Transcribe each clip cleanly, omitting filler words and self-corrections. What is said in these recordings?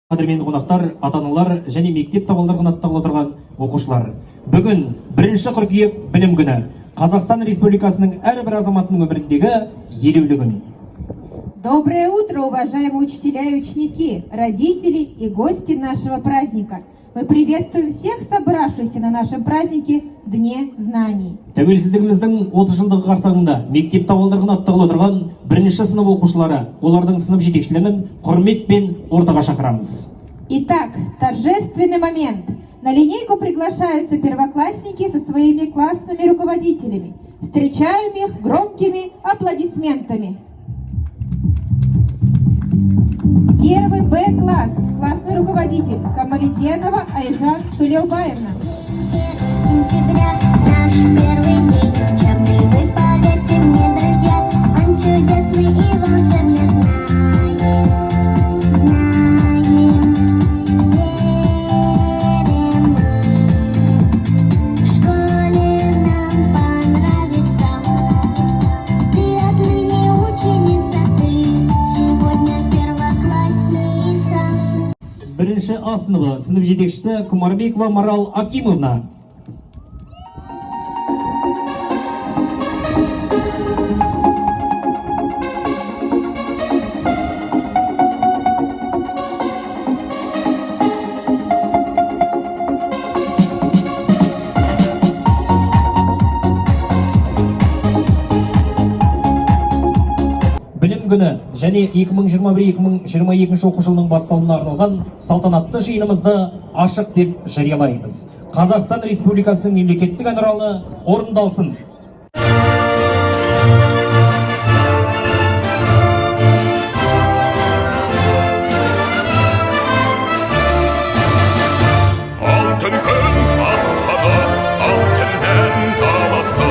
Қадірменді қонақтар, ата-аналар және мектеп табалдырығын аттағалы отырған оқушылар. Бүгін 1 қыркүйек білім күні. Қазақстан Республикасының әрбір азаматының өміріндегі елеулі күн. Доброе утро, уважаемые учителя и ученики, родители и гости нашего праздника. Мы приветствуем всех собравшихся на нашем празднике Дне знаний. Тәуелсіздігіміздің 30 жылдығы қарсаңында мектеп табалдырығын аттағалы отырған 1 сынып оқушылары, олардың сынып жетекшілерін құрметпен ортаға шақырамыз. Итак, торжественный момент. На линейку приглашаются первоклассники со своими классными руководителями. Встречаем их громкими аплодисментами. Первый Б-класс, классный руководитель Камаледенова Айжан Тулеубаевна. Сентября наш первый день, учебный, вы поверьте мне, друзья, он чудесный и волшебный, знаем, верим мы. В школе нам понравится, ты отныне ученица, ты сегодня первоклассница. 1 А сыныбы сынып жетекшісі Құмарбекова Марал Акимовна. Білім күні және 2021-2022 оқу жылының басталуына арналған салтанатты жиынымызды ашық деп жариялаймыз. Қазақстан Республикасының мемлекеттік әнұраны орындалсын. Алтын күн аспаны, алтынмен таласы,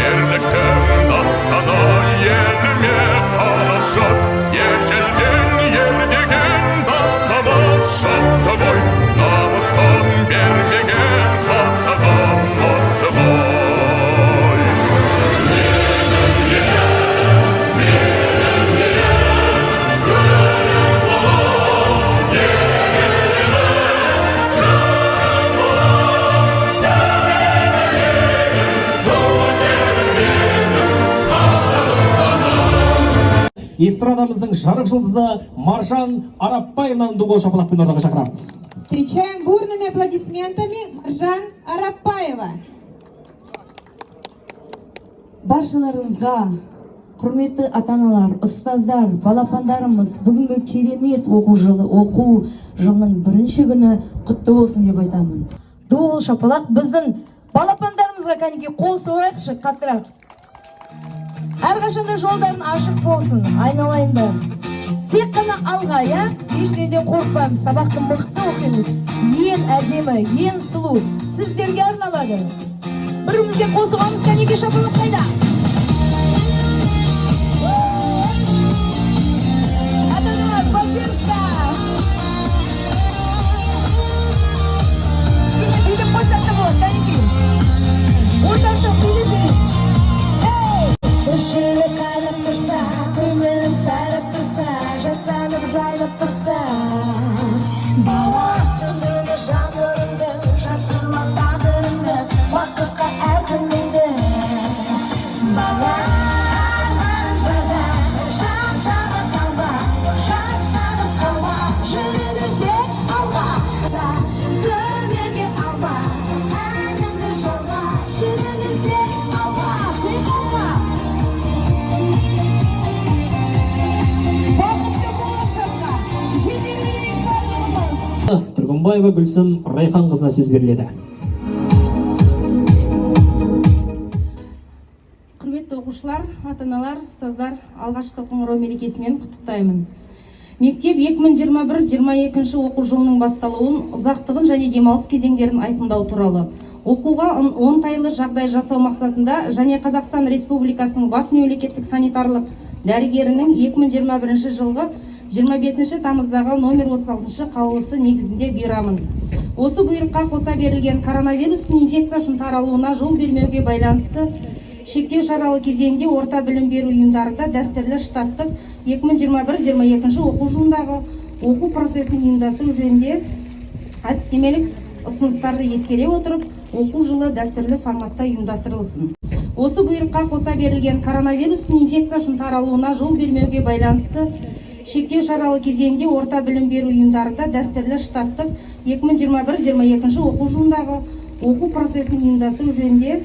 ерліктің дастаны, еліме қалашы, ежелден ермеген далқамыз шақты ғой, намысын бермеген қасыған мықты ғой. Эстрадамыздың жарық жұлдызы Маржан Арапбаевнаны дугол шапалақпен ортаға шақырамыз. Встречаем бурными аплодисментами Маржан Арапбаева. Баршаларыңызға, құрметті ата-аналар, ұстаздар, балапандарымыз, бүгінгі керемет оқу жылының 1 күні құтты болсын деп айтамын. Дугол шапалақ біздің балапандарымызға кәнеки қол соғайықшы қаттырақ. Әрқашанда жолдарын ашық болсын, айналайында. Тек қана алға, ешнеден қорықпаймыз, сабақты мықты оқимыз. Ең әдемі, ең сұлу, сіздерге арналады. Бірімізге қол соғамыз, кәнеки шапалақ қайда? Ата-аналар, поддержка! Кішкене билеп қойсақ та болады, кәнеки. Орташа билесеңіз. Жүрек қайнап тұрса, көңілім сайрап тұрса, жасанып жайнап тұрса, баласың мені жанырыңды, жаздырма тағдырыңды, уақытқа әркіміңді. Баланың барда, жан-жағын қалма, жастанып қалма, жүрегіңде алға. Көңілге алма, әніңді жолға, жүрегіңде алға, тек алға. Тұрғынбаева Гүлсім Райхан қызына сөз беріледі. Құрметті оқушылар, ата-аналар, ұстаздар, алғашқы қоңырау мерекесімен құттықтаймын. Мектеп 2021-2022 оқу жылының басталуын, ұзақтығын және демалыс кезеңдерін айқындау туралы. Оқуға оңтайлы жағдай жасау мақсатында және Қазақстан Республикасының бас мемлекеттік санитарлық дәрігерінің 2021 жылғы 25 тамыздағы номер 36 қаулысы негізінде бұйырамын. Осы бұйрыққа қоса берілген коронавирустың инфекциясының таралуына жол бермеуге байланысты шектеу шаралы кезеңде орта білім беру ұйымдарында дәстүрлі штаттық 2021-2022 оқу жылындағы оқу процесін ұйымдастыру жөнінде әдістемелік ұсыныстарды ескере отырып, оқу жылы дәстүрлі форматта ұйымдастырылсын. Осы бұйрыққа қоса берілген коронавирустың инфекциясының таралуына жол бермеуге байланысты шектеу шаралы кезеңде орта білім беру ұйымдарында дәстүрлі штаттық 2021-22 оқу жылындағы оқу процесін ұйымдастыру жөнінде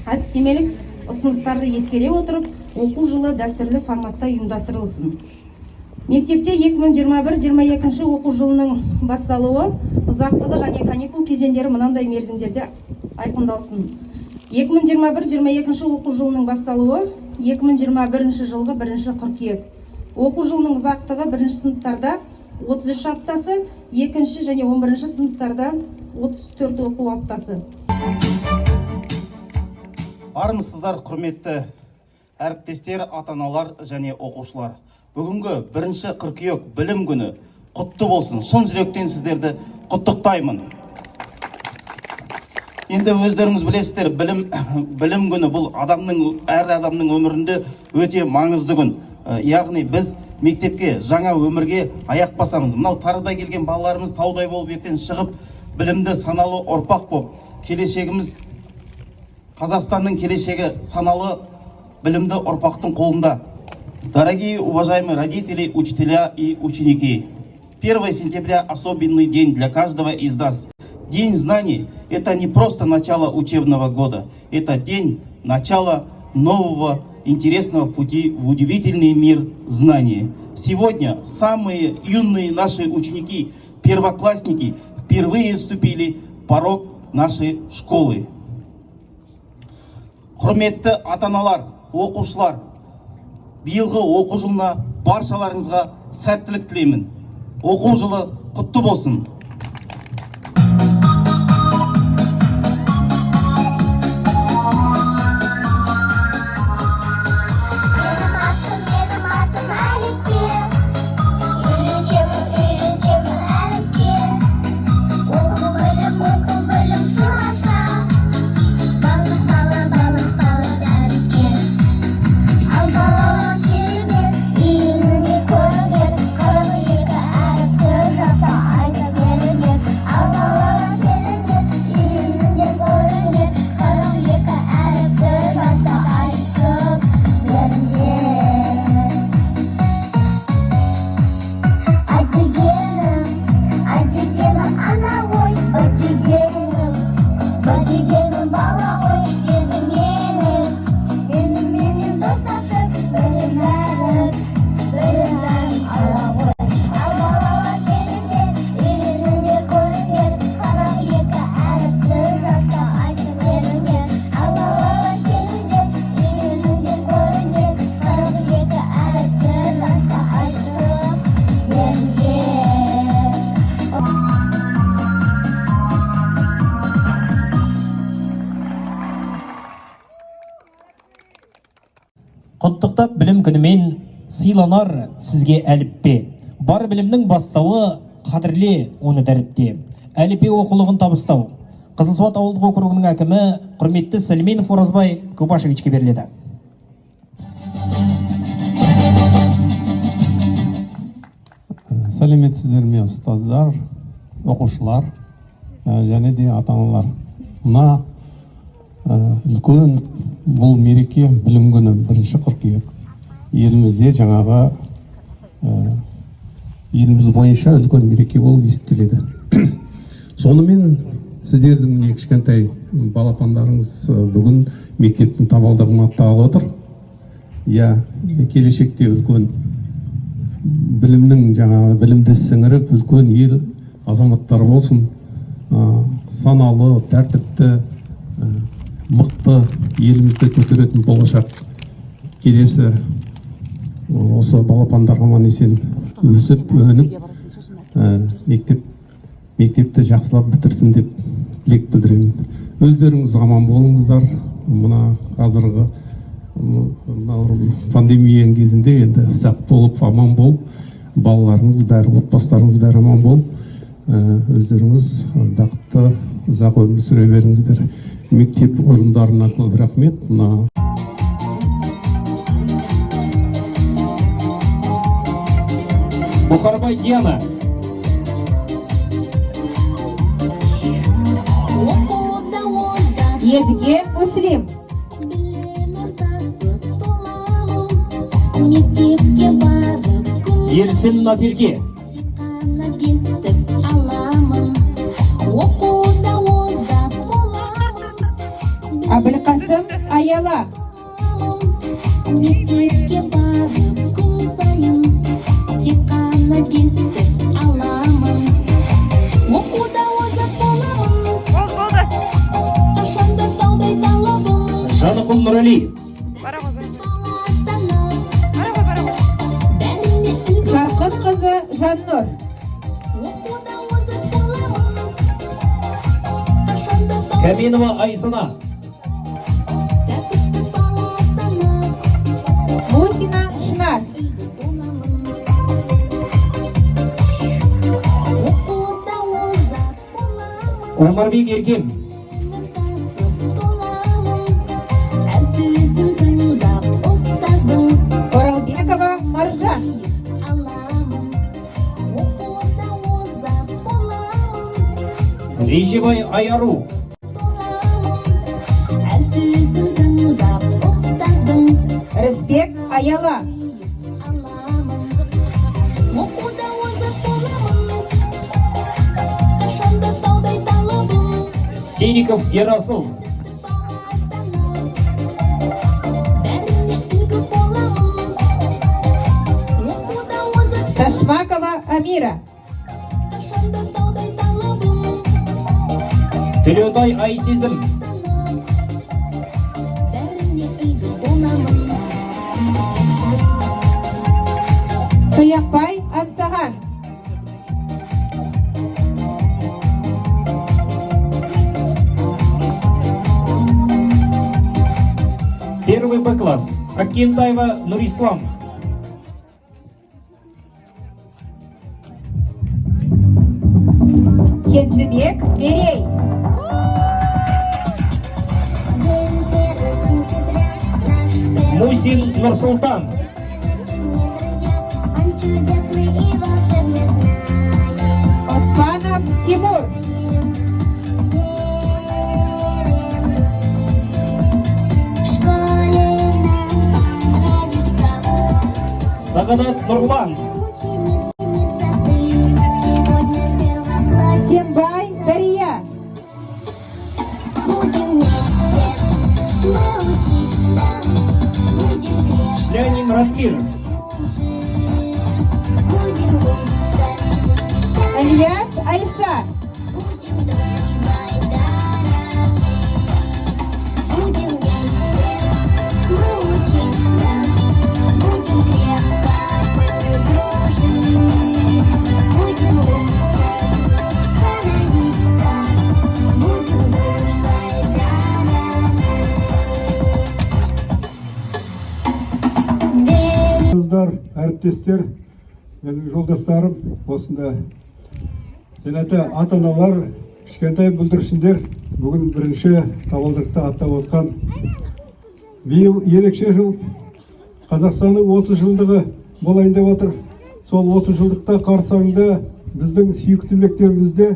әдістемелік ұсыныстарды ескере отырып, оқу жылы дәстүрлі форматта ұйымдастырылсын. Мектепте 2021-22 оқу жылының басталуы, ұзақтығы және каникул кезеңдері мынандай мерзімдерде айқындалсын. 2021-22 оқу жылының басталуы 2021 жылғы 1 қыркүйек. Оқу жылының ұзақтығы 1 сыныптарда 33 аптасы, 2 және 11 сыныптарда 34 оқу аптасы. Армысыздар, құрметті әріптестер, ата-аналар және оқушылар. Бүгінгі 1 қыркүйек білім күні құтты болсын. Шын жүректен сіздерді құттықтаймын. Енді өздеріңіз білесіздер, білім күні бұл әр адамның өмірінде өте маңызды күн. Яғни біз мектепке, жаңа өмірге аяқ басамыз. Мынау тарыдай келген балаларымыз таудай болып ертең шығып, білімді саналы ұрпақ болып, келешегіміз, Қазақстанның келешегі саналы білімді ұрпақтың қолында. Дорогие уважаемые родители, учителя и ученики, 1 сентября особенный день для каждого из нас. День знаний – это не просто начало учебного года, это день начала нового интересного пути в удивительный мир знаний. Сегодня самые юные наши ученики, первоклассники, впервые вступили в порог нашей школы. Құрметті ата-аналар, оқушылар, биылғы оқу жылына баршаларыңызға сәттілік тілеймін. Оқу жылы құтты болсын. Құттықтап білім күнімен сыйланар сізге әліппе. Бар білімнің бастауы қадірле оны дәріпте. Әліппе оқулығын табыстау. Қызылсуат ауылдық округінің әкімі құрметті Сәлменов Оразбай Көбашевичке беріледі. Сәлеметсіздер ме ұстаздар, оқушылар және де ата-аналар. Мына үлкен бұл мереке білім күні 1 қыркүйек. Елімізде жаңағы еліміз бойынша үлкен мереке болып есептеледі. Сонымен сіздердің кішкентай балапандарыңыз бүгін мектептің табалдырығын аттағалы отыр. Келешекте үлкен білімді сіңіріп, үлкен ел азаматтар болсын, саналы, тәртіпті, мықты елімізді көтеретін болашақ келесі осы балапандар аман есен өсіп, өніп, мектепті жақсылап бітірсін деп тілек білдіремін. Өздеріңіз аман болыңыздар. Мына қазіргі пандемияның кезінде енді сақ болып, аман бол. Балаларыңыз бәрі, отбасыларыңыз бәрі аман бол. Өздеріңіз бақытты, ұзақ өмір сүре беріңіздер. Мектеп ұжымдарына көп рахмет. Бухарбай Диана. Оқуда озат Едге Муслим. білім ортасы толамын. Мектепке барып күн Ерсин Назирге. қана бестік аламын. Оқуда озат боламын. Абылқасым Аяла. Мектепке барып күн сайын тек қана бестік аламын. Оқуда озат боламын. Қашанда таудай талабым. Жаныкул Нурали. Палатаны бәріне үлгі. Жарқын қызы Жаннур. Оқуда озат боламын. Қашанда таудай Каминова Айсана. тәртіпті палатаны Мусина Шнар. боламын. Оқуда озат боламын. Омарбек Еркем. Тасып толамын. Әр сөзін тыңдап ұстадым. Оралбекова Маржан. Аламын. Оқуда озат боламын. Режибай Айару. Толамын. Әр сөзін тыңдап ұстадым. Рысбек Аяла. Аламын. Оқуда озат боламын. Қашанда таудай талабым. Сериков Ерасыл. Бәріне үлгі боламын. Оқуда озат Ташмакова Амира. қашанда таудай талабым. Төлеутай Айсезім. Бәріне үлгі боламын. Тұяқбай Ансаған. Первый Б-класс. Акинтаева Нурислам. Кенжібек Мерей. Мусин Нурсултан. Он чудесный и волшебный знает. Оспанов Тимур. В школе нам понравится. Сагадат Нурлан. Ученица ты сегодня в первом классе. Сембай Дария. Будем вместе мы учиться. Будем крепче, Шлянин Радмир. будем лучше. Ильяс Айша. Будем дружбой дорожить. Будем вместе мы учиться. Будем крепко мы дружить. Будем лучше становиться. Будем дружбой дорожить. Қыздар, әріптестер, менің жолдастарым, осында сенаты ата-аналар, кішкентай бүлдіршіндер, бүгін бірінші табалдырықты аттап отқан. Биыл ерекше жыл, Қазақстанның 30 жылдығы болайын деп отыр. Сол 30 жылдықта қарсаңында біздің сүйікті мектебімізде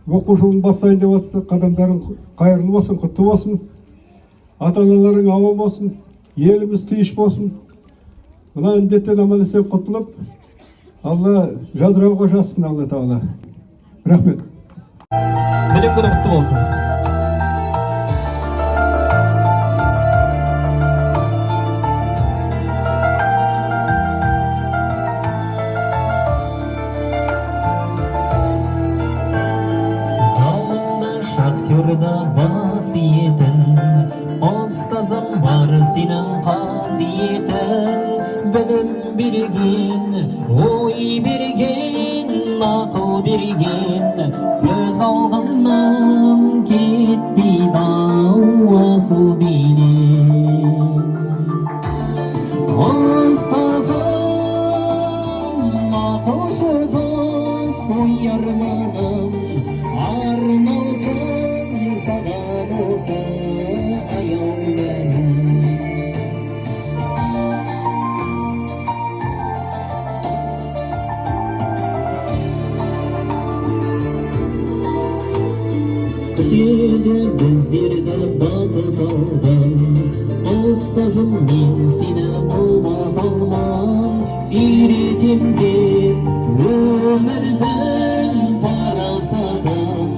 оқу жылын бастайын деп отыр. Қадамдарың қайырлы болсын, құтты болсын. Ата-аналарың аман болсын, еліміз тыныш болсын. Мына індеттен аман-есен құтылып, Алла жадырауға жазсын, Алла Тағала. Рахмет. Білім күні құтты болсын. Далында шахтерда бас иетін, ұстазым бар сенің қасиетің. Білім берген, ой берген, ақыл берген, көз алдымнан кетпейді асыл бейнең. Ұстазым, ақылшы дос, ой арманым, арналсын саған осы аяулым. сіздерді бақыт алдым. Ұстазым мен сені ұмыта алман, үйретем деп өмірдің парасатын.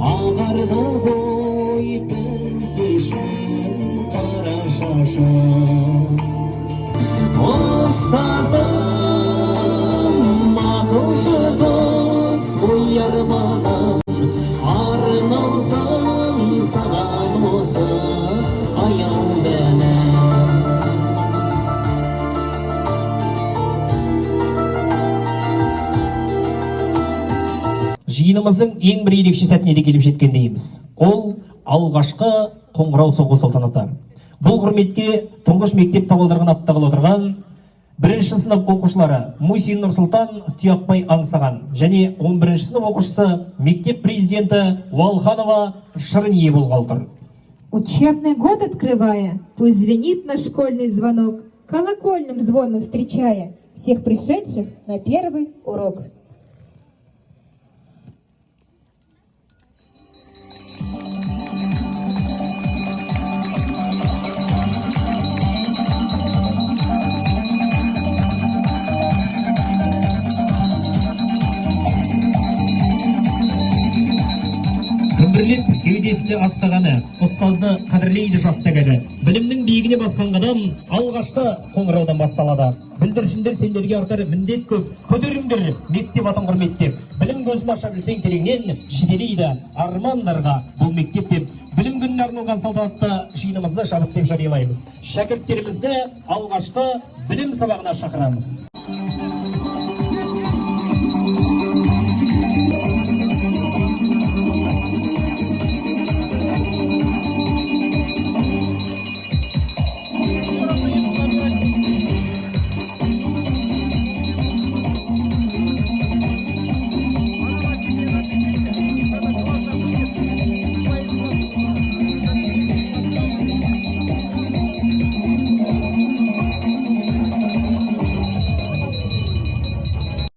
Ағарды ғой біз үшін қара шашың. Ұстазым ақылшы дос ой арманым, арналсам саған осы аяулыны. Жиынымыздың ең бір ерекше сәтіне де келіп жеткендейміз. Ол алғашқы қоңырау соғу салтанаты. Бұл құрметке тұңғыш мектеп табалдырығын аттағалы отырған бірінші сынып оқушылары Мусин Нұрсұлтан Тұяқбай аңсаған және 11-ші сынып оқушысы мектеп президенті Уалханова Шырыние болғалы тұр. Учебный год открывая, пусть звенит наш школьный звонок, колокольным звоном встречая всех пришедших на первый урок. Күмбірлеп кеудесінде асқағаны, ұстазды қадірлейді жас тәгәрі. Білімнің биігіне басқан қадам алғашқы қоңыраудан басталады. Бүлдіршіндер сендерге артар міндет көп, көтеріңдер мектеп атын құрметтеп. Білім көзін аша білсең тереңнен, жіберейді армандарға бұл мектеп деп. Білім күніне арналған салтанатты жиынымызды жабық деп жариялаймыз. Шәкірттерімізді алғашқы білім сабағына шақырамыз.